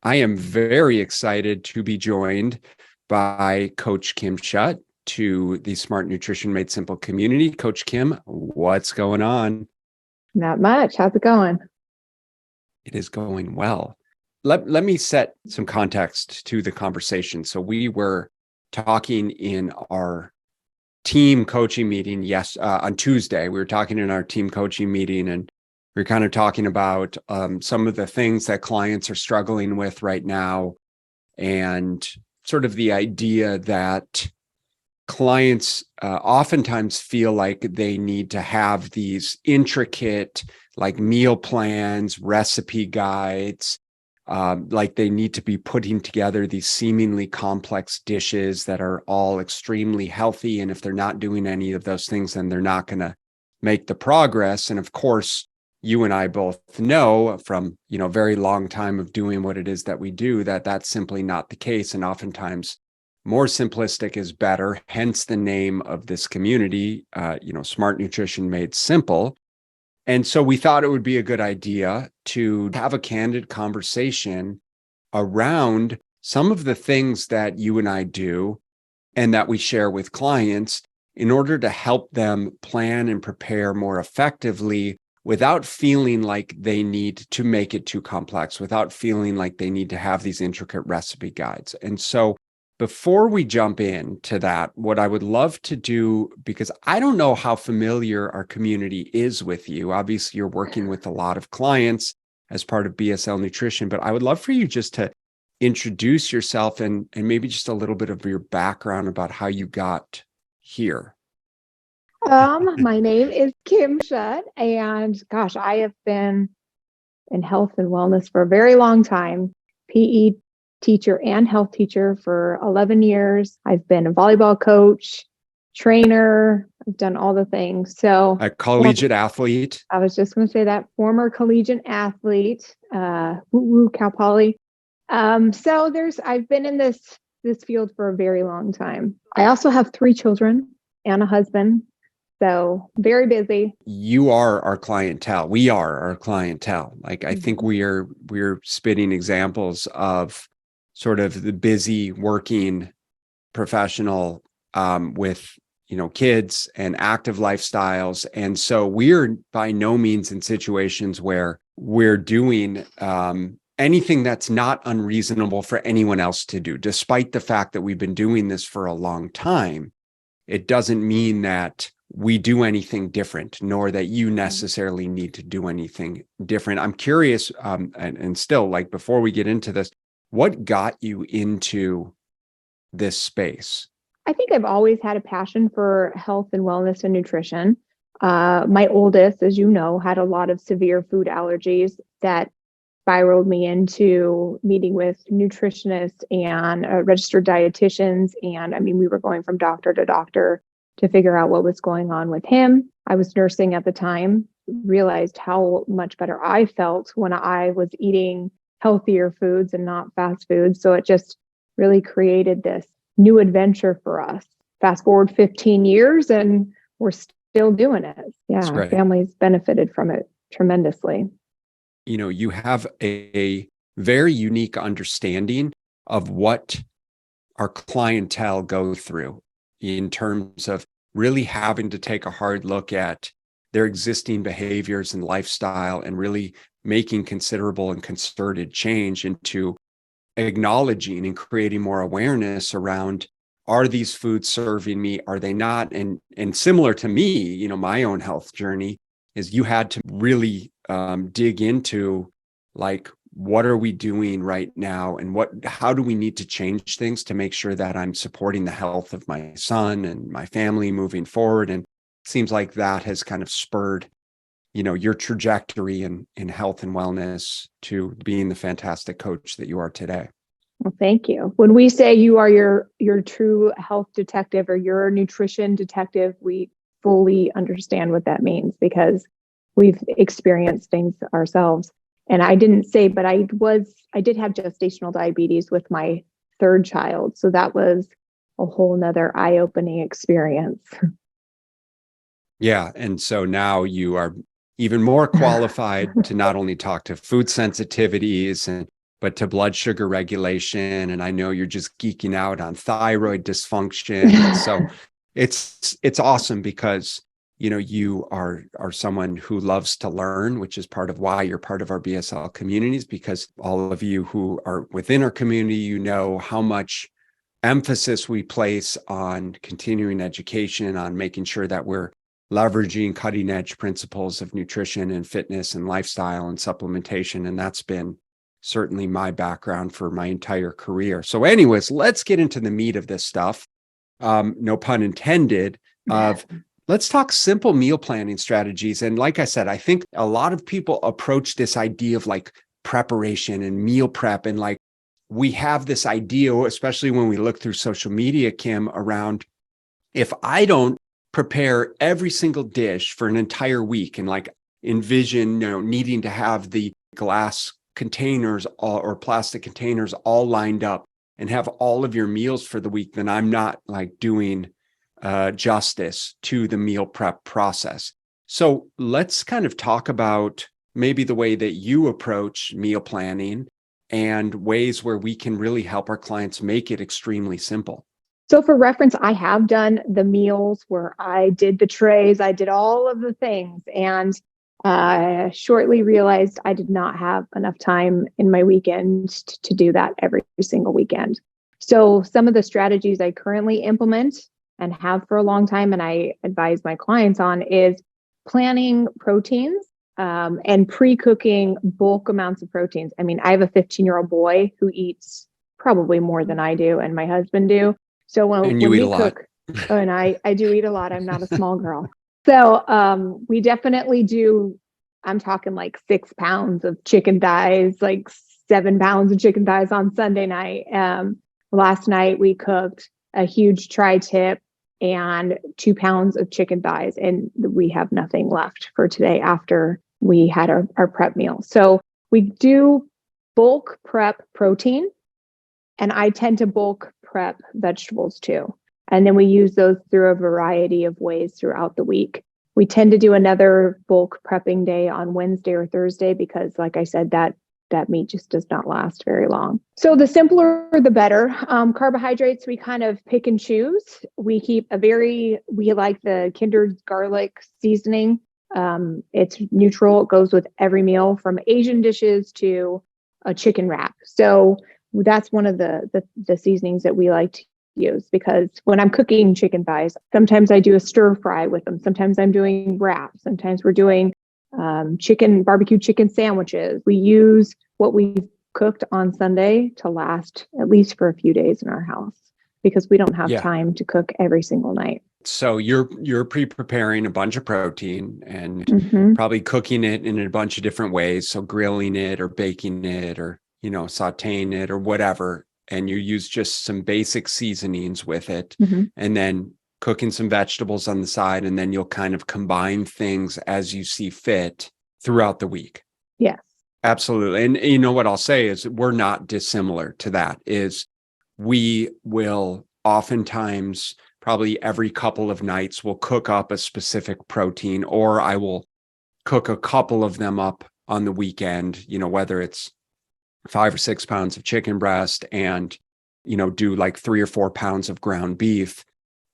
I am very excited to be joined by Coach Kim Shutt to the Smart Nutrition Made Simple community. Coach Kim, what's going on? Not much. How's it going? It is going well. Let me set some context to the conversation. So we were talking in our team coaching meeting on Tuesday. We were talking in our team coaching meeting, and we were kind of talking about some of the things that clients are struggling with right now, and sort of the idea that clients oftentimes feel like they need to have these intricate, like meal plans, recipe guides, like they need to be putting together these seemingly complex dishes that are all extremely healthy. And if they're not doing any of those things, then they're not going to make the progress. And of course, you and I both know from, very long time of doing what it is that we do, that that's simply not the case. And oftentimes more simplistic is better, hence the name of this community, Smart Nutrition Made Simple. And so we thought it would be a good idea to have a candid conversation around some of the things that you and I do and that we share with clients in order to help them plan and prepare more effectively without feeling like they need to make it too complex, without feeling like they need to have these intricate recipe guides. And so before we jump into that, what I would love to do, because I don't know how familiar our community is with you. Obviously, you're working with a lot of clients as part of BSL Nutrition, but I would love for you just to introduce yourself and maybe just a little bit of your background about how you got here. My name is Kim Shutt, and gosh, I have been in health and wellness for a very long time. PE teacher and health teacher for 11 years. I've been a volleyball coach, trainer. I've done all the things. So a collegiate athlete. I was just going to say that, former collegiate athlete, Cal Poly. I've been in this field for a very long time. I also have 3 children and a husband. So very busy. You are our clientele. We are our clientele. Like, I think we're spitting examples of sort of the busy working professional with, kids and active lifestyles. And so we're by no means in situations where we're doing anything that's not unreasonable for anyone else to do. Despite the fact that we've been doing this for a long time, it doesn't mean that we do anything different, nor that you necessarily need to do anything different. I'm curious, and still, like, before we get into this, what got you into this space? I think I've always had a passion for health and wellness and nutrition. My oldest, as you know, had a lot of severe food allergies that spiraled me into meeting with nutritionists and registered dietitians. And we were going from doctor to doctor to figure out what was going on with him. I was nursing at the time, realized how much better I felt when I was eating healthier foods and not fast foods. So it just really created this new adventure for us. Fast forward 15 years and we're still doing it. Yeah, our family's benefited from it tremendously. You have a very unique understanding of what our clientele go through in terms of really having to take a hard look at their existing behaviors and lifestyle and really making considerable and concerted change into acknowledging and creating more awareness around, are these foods serving me? Are they not? And similar to me, my own health journey is you had to really dig into, like, what are we doing right now? And how do we need to change things to make sure that I'm supporting the health of my son and my family moving forward? And it seems like that has kind of spurred, your trajectory in health and wellness to being the fantastic coach that you are today. Well, thank you. When we say you are your true health detective or your nutrition detective, we fully understand what that means because we've experienced things ourselves. And I didn't say, but I did have gestational diabetes with my 3rd child. So that was a whole nother eye-opening experience. Yeah. And so now you are even more qualified to not only talk to food sensitivities and but to blood sugar regulation. And I know you're just geeking out on thyroid dysfunction. And so it's awesome because, you are someone who loves to learn, which is part of why you're part of our BSL communities, because all of you who are within our community, how much emphasis we place on continuing education, on making sure that we're leveraging cutting edge principles of nutrition and fitness and lifestyle and supplementation. And that's been certainly my background for my entire career. So anyways, let's get into the meat of this stuff. No pun intended, let's talk simple meal planning strategies. And like I said, I think a lot of people approach this idea of like preparation and meal prep. And like we have this idea, especially when we look through social media, Kim, around if I don't prepare every single dish for an entire week and like envision, needing to have the glass containers or plastic containers all lined up and have all of your meals for the week, then I'm not like doing justice to the meal prep process. So let's kind of talk about maybe the way that you approach meal planning and ways where we can really help our clients make it extremely simple. So for reference, I have done the meals where I did the trays, I did all of the things, and shortly realized I did not have enough time in my weekend to do that every single weekend. So some of the strategies I currently implement and have for a long time, and I advise my clients on, is planning proteins and pre-cooking bulk amounts of proteins. I mean, I have a 15-year-old boy who eats probably more than I do and my husband do. So when we cook, and I do eat a lot, I'm not a small girl. So we definitely do, I'm talking like 6 pounds of chicken thighs, like 7 pounds of chicken thighs on Sunday night. Last night we cooked a huge tri-tip and 2 pounds of chicken thighs, and we have nothing left for today after we had our prep meal. So we do bulk prep protein, and I tend to bulk prep vegetables too. And then we use those through a variety of ways throughout the week. We tend to do another bulk prepping day on Wednesday or Thursday because, like I said, that meat just does not last very long. So the simpler, the better. Carbohydrates, we kind of pick and choose. We like the Kinder garlic seasoning. It's neutral. It goes with every meal from Asian dishes to a chicken wrap. So that's one of the seasonings that we like to use, because when I'm cooking chicken thighs, sometimes I do a stir fry with them. Sometimes I'm doing wraps. Sometimes we're doing barbecue chicken sandwiches. We use what we've cooked on Sunday to last at least for a few days in our house because we don't have time to cook every single night. So you're pre-preparing a bunch of protein and probably cooking it in a bunch of different ways. So grilling it or baking it or sauteing it or whatever. And you use just some basic seasonings with it and then cooking some vegetables on the side. And then you'll kind of combine things as you see fit throughout the week. Yes, absolutely. And what I'll say is we're not dissimilar to that. Is we will oftentimes, probably every couple of nights, we'll cook up a specific protein, or I will cook a couple of them up on the weekend, whether it's 5 or 6 pounds of chicken breast and, do like 3 or 4 pounds of ground beef.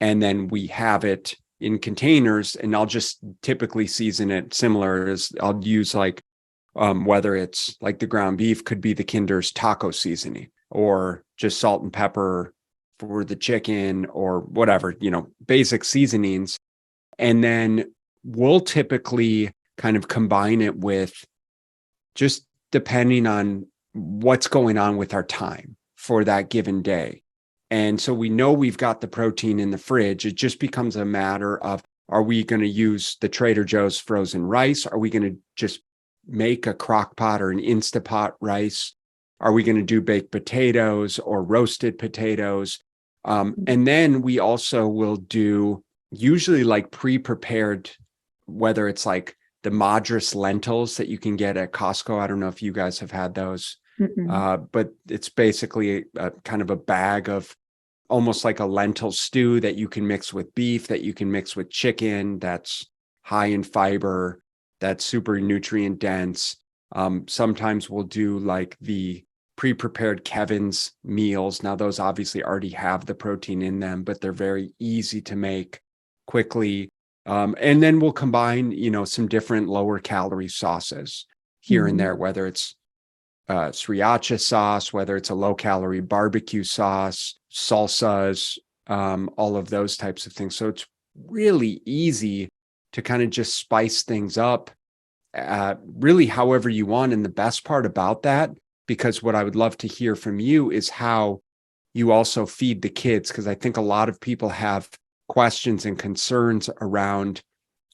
And then we have it in containers, and I'll just typically season it similar as I'll use like, whether it's like the ground beef could be the Kinder's taco seasoning or just salt and pepper for the chicken or whatever, basic seasonings. And then we'll typically kind of combine it with, just depending on what's going on with our time for that given day. And so we know we've got the protein in the fridge. It just becomes a matter of, are we going to use the Trader Joe's frozen rice? Are we going to just make a crock pot or an Instapot rice? Are we going to do baked potatoes or roasted potatoes? And then we also will do usually like pre-prepared, whether it's like the Madras lentils that you can get at Costco. I don't know if you guys have had those, but it's basically a kind of a bag of almost like a lentil stew that you can mix with beef, that you can mix with chicken, that's high in fiber, that's super nutrient dense. Sometimes we'll do like the pre-prepared Kevin's meals. Now, those obviously already have the protein in them, but they're very easy to make quickly. And then we'll combine, some different lower calorie sauces here and there, whether it's sriracha sauce, whether it's a low calorie barbecue sauce, salsas, all of those types of things. So it's really easy to kind of just spice things up, really however you want. And the best part about that, because what I would love to hear from you is how you also feed the kids, because I think a lot of people have questions and concerns around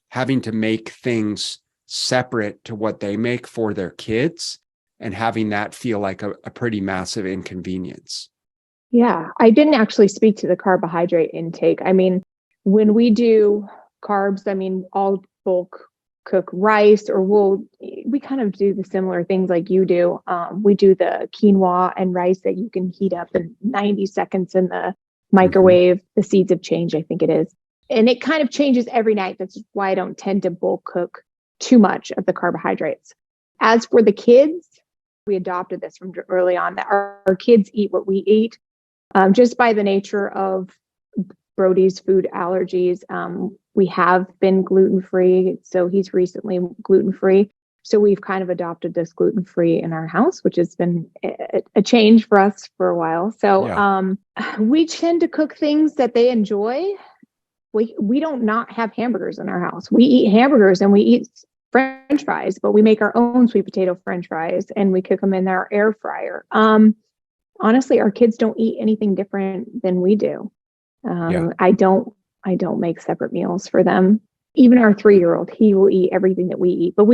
having to make things separate to what they make for their kids and having that feel like a pretty massive inconvenience. Yeah, I didn't actually speak to the carbohydrate intake. I mean, when we do carbs, I'll bulk cook rice, or we kind of do the similar things like you do. We do the quinoa and rice that you can heat up in 90 seconds in the microwave. The seeds of change, I think it is. And it kind of changes every night. That's why I don't tend to bulk cook too much of the carbohydrates. As for the kids, we adopted this from early on, that our kids eat what we eat, just by the nature of Brody's food allergies. We have been gluten-free, so he's recently gluten-free. So we've kind of adopted this gluten-free in our house, which has been a change for us for a while. So we tend to cook things that they enjoy. We don't not have hamburgers in our house. We eat hamburgers and we eat French fries, but we make our own sweet potato French fries and we cook them in our air fryer. Honestly, our kids don't eat anything different than we do. I don't make separate meals for them. Even our 3-year-old, he will eat everything that we eat, but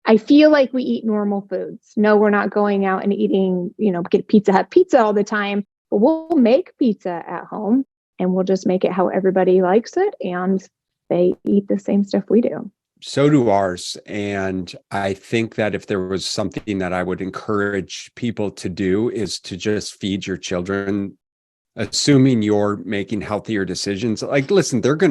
I feel like we eat normal foods. No, we're not going out and eating, get Pizza Hut pizza all the time, but we'll make pizza at home and we'll just make it how everybody likes it. And they eat the same stuff we do. So do ours. And I think that if there was something that I would encourage people to do is to just feed your children, assuming you're making healthier decisions. Like, listen, you're going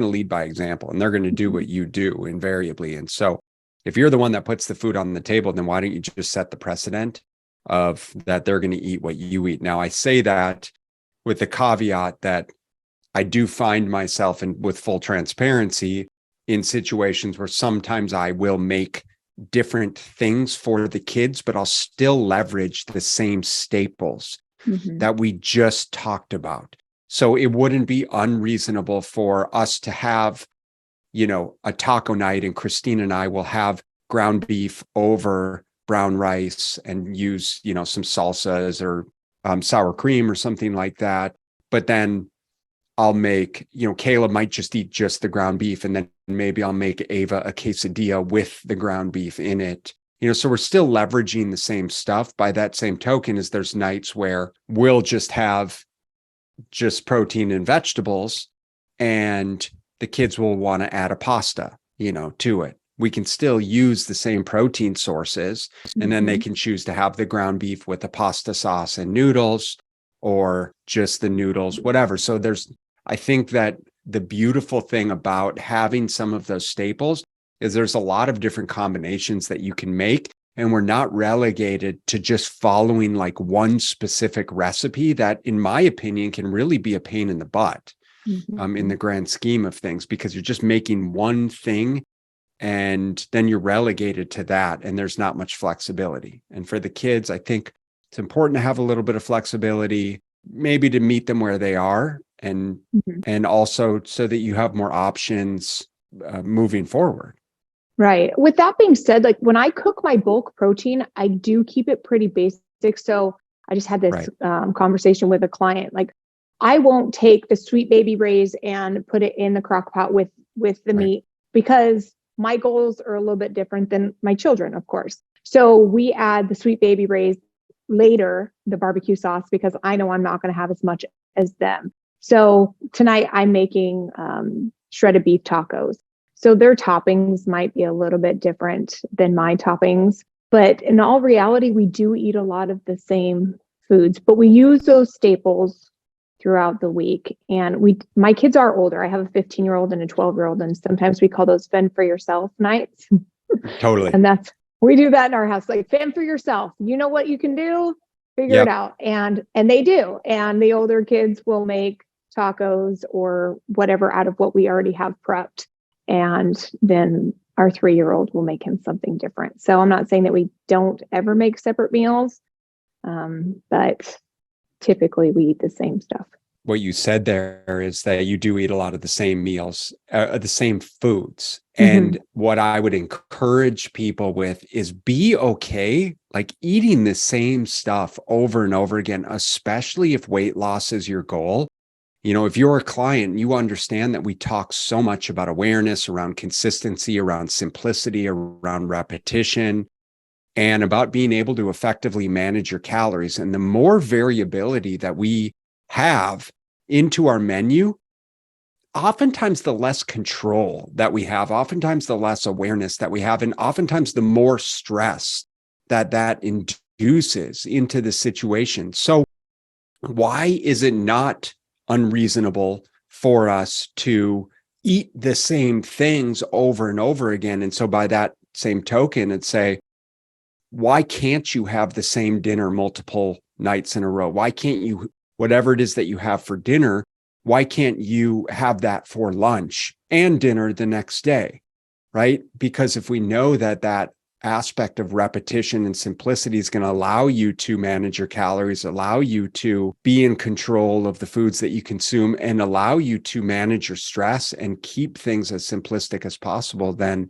to lead by example, and they're going to do what you do invariably. And so if you're the one that puts the food on the table, then why don't you just set the precedent of that they're going to eat what you eat? Now, I say that with the caveat that I do find myself with full transparency in situations where sometimes I will make different things for the kids, but I'll still leverage the same staples that we just talked about. So it wouldn't be unreasonable for us to have, a taco night, and Christine and I will have ground beef over brown rice and use, some salsas or sour cream or something like that. But then I'll make, Caleb might just eat just the ground beef, and then maybe I'll make Ava a quesadilla with the ground beef in it. So we're still leveraging the same stuff. By that same token, is there's nights where we'll just have just protein and vegetables, and the kids will want to add a pasta, to it. We can still use the same protein sources, and then they can choose to have the ground beef with the pasta sauce and noodles, or just the noodles, whatever. So I think that the beautiful thing about having some of those staples is there's a lot of different combinations that you can make, and we're not relegated to just following like one specific recipe that, in my opinion, can really be a pain in the butt in the grand scheme of things, because you're just making one thing and then you're relegated to that, and there's not much flexibility. And for the kids, I think it's important to have a little bit of flexibility, maybe to meet them where they are, and also so that you have more options moving forward. Right. With that being said, like when I cook my bulk protein, I do keep it pretty basic. So I just had this conversation with a client. Like, I won't take the sweet baby rays and put it in the crock pot with the meat, because my goals are a little bit different than my children, of course. So we add the sweet baby rays later, the barbecue sauce, because I know I'm not going to have as much as them. So tonight I'm making shredded beef tacos. So their toppings might be a little bit different than my toppings, but in all reality, we do eat a lot of the same foods, but we use those staples throughout the week. And my kids are older. I have a 15-year-old and a 12-year-old, and sometimes we call those fend for yourself nights. Totally. And We do that in our house. Like, fend for yourself. You know what you can do, figure it Yep. out. And they do. And the older kids will make tacos or whatever out of what we already have prepped. And then our 3-year-old will make him something different. So I'm not saying that we don't ever make separate meals, but typically we eat the same stuff. What you said there is that you do eat a lot of the same meals, the same foods. And what I would encourage people with is be okay, like eating the same stuff over and over again, especially if weight loss is your goal. You know, if you're a client, you understand that we talk so much about awareness, around consistency, around simplicity, around repetition, and about being able to effectively manage your calories. And the more variability that we have into our menu, oftentimes the less control that we have, oftentimes the less awareness that we have, and oftentimes the more stress that induces into the situation. So why is it not unreasonable for us to eat the same things over and over again? And so by that same token, it'd say, why can't you have the same dinner multiple nights in a row? Why can't you, whatever it is that you have for dinner, why can't you have that for lunch and dinner the next day, right? Because if we know that that aspect of repetition and simplicity is going to allow you to manage your calories, allow you to be in control of the foods that you consume, and allow you to manage your stress and keep things as simplistic as possible, then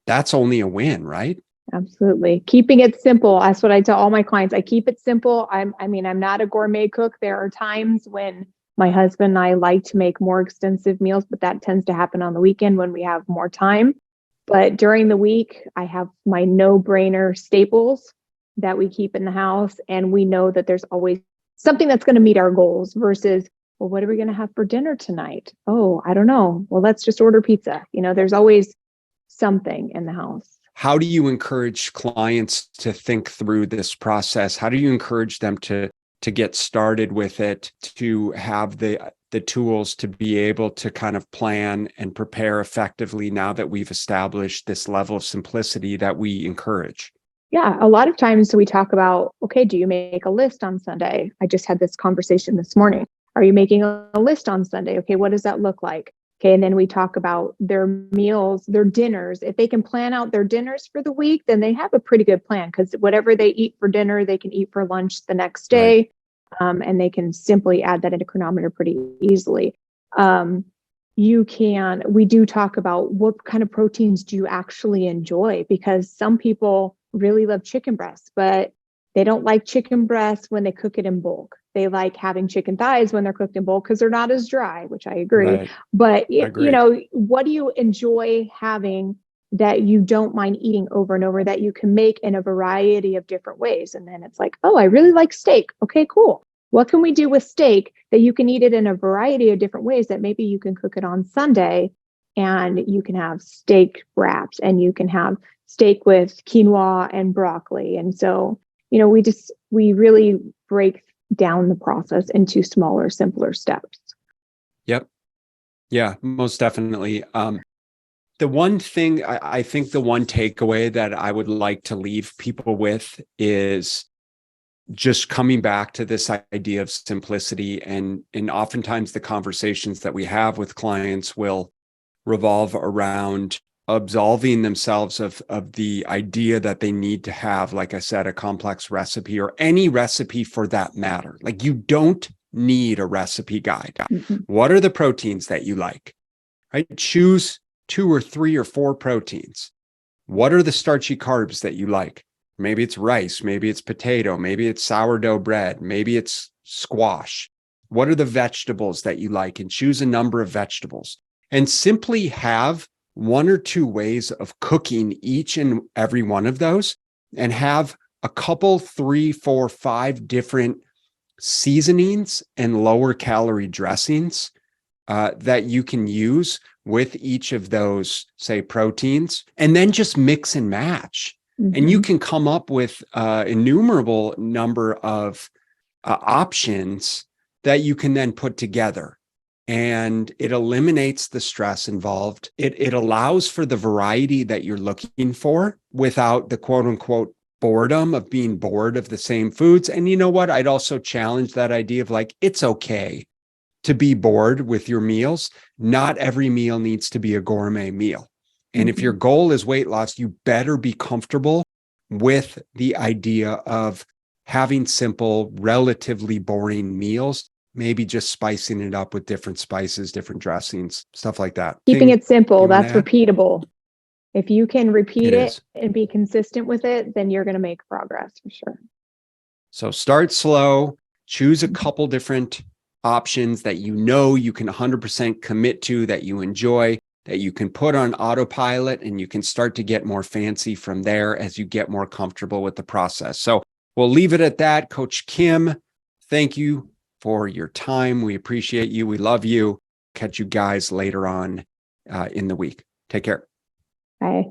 that's only a win, right? Absolutely. Keeping it simple. That's what I tell all my clients. I keep it simple. I'm not a gourmet cook. There are times when my husband and I like to make more extensive meals, but that tends to happen on the weekend when we have more time. But during the week, I have my no-brainer staples that we keep in the house. And we know that there's always something that's going to meet our goals versus, well, what are we going to have for dinner tonight? Oh, I don't know. Well, let's just order pizza. There's always something in the house. How do you encourage clients to think through this process? How do you encourage them to get started with it, to have the tools to be able to kind of plan and prepare effectively now that we've established this level of simplicity that we encourage? Yeah, a lot of times we talk about, okay, do you make a list on Sunday? I just had this conversation this morning. Are you making a list on Sunday? Okay, what does that look like? Okay, and then we talk about their meals, their dinners. If they can plan out their dinners for the week, then they have a pretty good plan, because whatever they eat for dinner, they can eat for lunch the next day. Right. And they can simply add that into Chronometer pretty easily. We do talk about what kind of proteins do you actually enjoy, because some people really love chicken breasts, but they don't like chicken breasts when they cook it in bulk. They like having chicken thighs when they're cooked in bulk because they're not as dry, which I agree. Right. But, what do you enjoy having that you don't mind eating over and over, that you can make in a variety of different ways? And then it's like, oh, I really like steak. Okay, cool. What can we do with steak that you can eat it in a variety of different ways, that maybe you can cook it on Sunday and you can have steak wraps and you can have steak with quinoa and broccoli. And so, we really break down the process into smaller, simpler steps. Yep. Yeah, most definitely. The one thing, I think the one takeaway that I would like to leave people with is just coming back to this idea of simplicity. And oftentimes the conversations that we have with clients will revolve around absolving themselves of the idea that they need to have, like I said, a complex recipe, or any recipe for that matter. Like, you don't need a recipe guide. Mm-hmm. What are the proteins that you like? Right? Choose 2 or 3 or 4 proteins. What are the starchy carbs that you like? Maybe it's rice, maybe it's potato, maybe it's sourdough bread, maybe it's squash. What are the vegetables that you like? And choose a number of vegetables, and simply have 1 or 2 ways of cooking each and every one of those, and have a couple, 3, 4, 5 different seasonings and lower calorie dressings that you can use with each of those, say, proteins, and then just mix and match. Mm-hmm. And you can come up with innumerable number of options that you can then put together. and it eliminates the stress involved. It allows for the variety that you're looking for without the quote unquote boredom of being bored of the same foods. And you know what? I'd also challenge that idea of like, it's okay to be bored with your meals. Not every meal needs to be a gourmet meal. And if your goal is weight loss, you better be comfortable with the idea of having simple, relatively boring meals, maybe just spicing it up with different spices, different dressings, stuff like that. Keeping it simple, that's add? repeatable. If you can repeat It is. and be consistent with it, then you're going to make progress for sure. So start slow, choose a couple different options that you know you can 100% commit to, that you enjoy, that you can put on autopilot, and you can start to get more fancy from there as you get more comfortable with the process. So we'll leave it at that. Coach Kim, thank you for your time. We appreciate you. We love you. Catch you guys later on in the week. Take care. Bye.